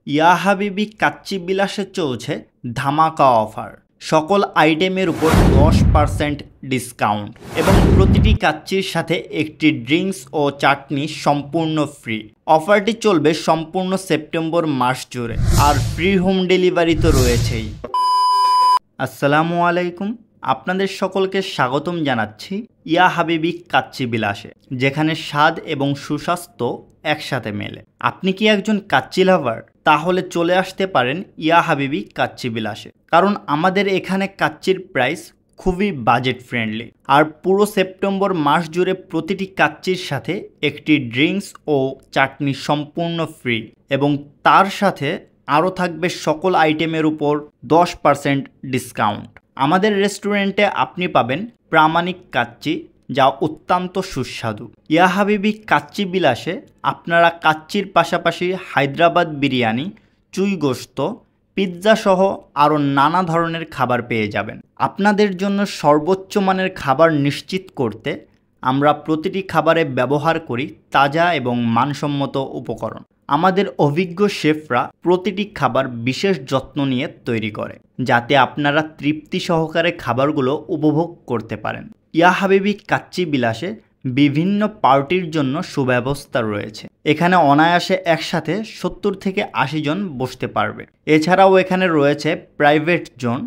ইয়া হাবিবি কাচ্চি বিলাসে চলছে ধামাকা অফার। সকল আইটেমের উপর 10% ডিসকাউন্ট এবং প্রতিটি কাচ্চির সাথে একটি ড্রিঙ্কস ও চাটনি সম্পূর্ণ ফ্রি। অফারটি চলবে সম্পূর্ণ সেপ্টেম্বর মাস জুড়ে, আর ফ্রি হোম ডেলিভারি তো রয়েছেই। আসসালামু আলাইকুম, আপনাদের সকলকে স্বাগতম জানাচ্ছি ইয়া হাবিবি কাচ্চি বিলাসে, যেখানে স্বাদ এবং সুস্বাস্থ্য একসাথে মেলে। আপনি কি একজন কাচ্চি লাভার? তাহলে চলে আসতে পারেন ইয়া হাবিবি কাচ্চি বিলাসে, কারণ আমাদের এখানে কাচ্চির প্রাইস খুবই বাজেট ফ্রেন্ডলি। আর পুরো সেপ্টেম্বর মাস জুড়ে প্রতিটি কাচ্চির সাথে একটি ড্রিঙ্কস ও চাটনি সম্পূর্ণ ফ্রি, এবং তার সাথে আরও থাকবে সকল আইটেমের উপর 10% ডিসকাউন্ট। আমাদের রেস্টুরেন্টে আপনি পাবেন প্রামাণিক কাচ্চি, যা অত্যন্ত সুস্বাদু। ইয়া হাবিবি কাচ্চি বিলাসে আপনারা কাচ্চির পাশাপাশি হায়দ্রাবাদ বিরিয়ানি, চুই গোশত, পিৎজা সহ আরও নানা ধরনের খাবার পেয়ে যাবেন। আপনাদের জন্য সর্বোচ্চ মানের খাবার নিশ্চিত করতে আমরা প্রতিটি খাবারে ব্যবহার করি তাজা এবং মানসম্মত উপকরণ। আমাদের অভিজ্ঞ শেফরা প্রতিটি খাবার বিশেষ যত্ন নিয়ে তৈরি করে, যাতে আপনারা তৃপ্তি সহকারে খাবারগুলো উপভোগ করতে পারেন। ইয়া হাবিবি কাচ্চি বিলাসে বিভিন্ন পার্টির জন্য সুব্যবস্থা রয়েছে। এখানে অনায়াসে একসাথে 70 থেকে 80 জন বসতে পারবে। এছাড়াও এখানে রয়েছে প্রাইভেট জোন,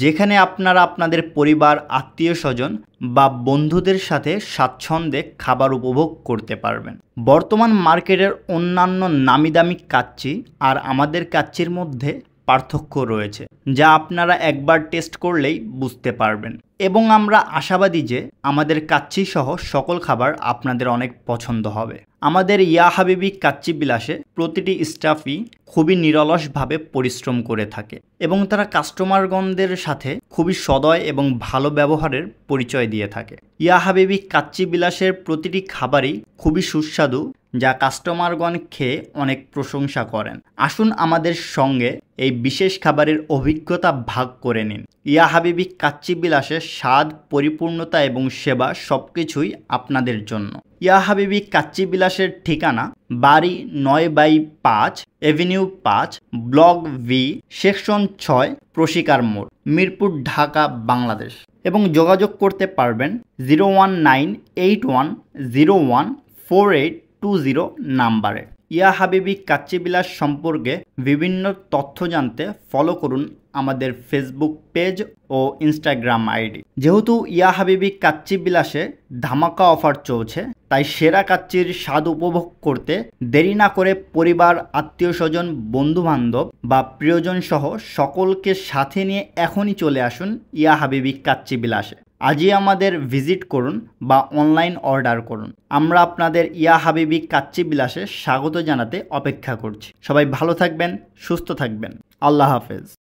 যেখানে আপনারা আপনাদের পরিবার, আত্মীয় স্বজন বা বন্ধুদের সাথে স্বাচ্ছন্দ্যে খাবার উপভোগ করতে পারবেন। বর্তমান মার্কেটের অন্যান্য নামি দামি কাচ্চি আর আমাদের কাচ্চির মধ্যে পার্থক্য রয়েছে, যা আপনারা একবার টেস্ট করলেই বুঝতে পারবেন। এবং আমরা আশাবাদী যে আমাদের কাচ্চি সহ সকল খাবার আপনাদের অনেক পছন্দ হবে। আমাদের ইয়া হাবিবি কাচ্চি বিলাসে প্রতিটি স্টাফই খুবই নিরলসভাবে পরিশ্রম করে থাকে, এবং তারা কাস্টমারগণদের সাথে খুবই সদয় এবং ভালো ব্যবহারের পরিচয় দিয়ে থাকে। ইয়া হাবিবি কাচ্চি বিলাসের প্রতিটি খাবারই খুবই সুস্বাদু, যা কাস্টমারগণ খেয়ে অনেক প্রশংসা করেন। আসুন আমাদের সঙ্গে এই বিশেষ খাবারের অভিজ্ঞতা ভাগ করে নিন। ইয়া হাবিবি কাচ্চি বিলাসের স্বাদ, পরিপূর্ণতা এবং সেবা সবকিছুই আপনাদের জন্য। ইয়া হাবিবি কাচ্চি বিলাসের ঠিকানা বাড়ি 9/5, এভিনিউ 5, ব্লক ভি, সেকশন 6, প্রশিকার মোড়, মিরপুর, ঢাকা, বাংলাদেশ। এবং যোগাযোগ করতে পারবেন 01981014820 নাম্বারে। ইয়া হাবিবি কাচ্চি বিলাস সম্পর্কে বিভিন্ন তথ্য জানতে ফলো করুন আমাদের ফেসবুক পেজ ও ইনস্টাগ্রাম আইডি। যেহেতু ইয়া হাবিবি কাচ্চি বিলাসে ধামাকা অফার চলছে, তাই সেরা কাচ্চির স্বাদ উপভোগ করতে দেরি না করে পরিবার, আত্মীয় স্বজন, বন্ধুবান্ধব বা প্রিয়জন সহ সকলকে সাথে নিয়ে এখনই চলে আসুন ইয়া হাবিবি কাচ্চি বিলাসে। আজই আমাদের ভিজিট করুন বা অনলাইন অর্ডার করুন। আমরা আপনাদের ইয়া হাবিবি কাচ্চি বিলাসে স্বাগত জানাতে অপেক্ষা করছি। সবাই ভালো থাকবেন, সুস্থ থাকবেন। আল্লাহ হাফেজ।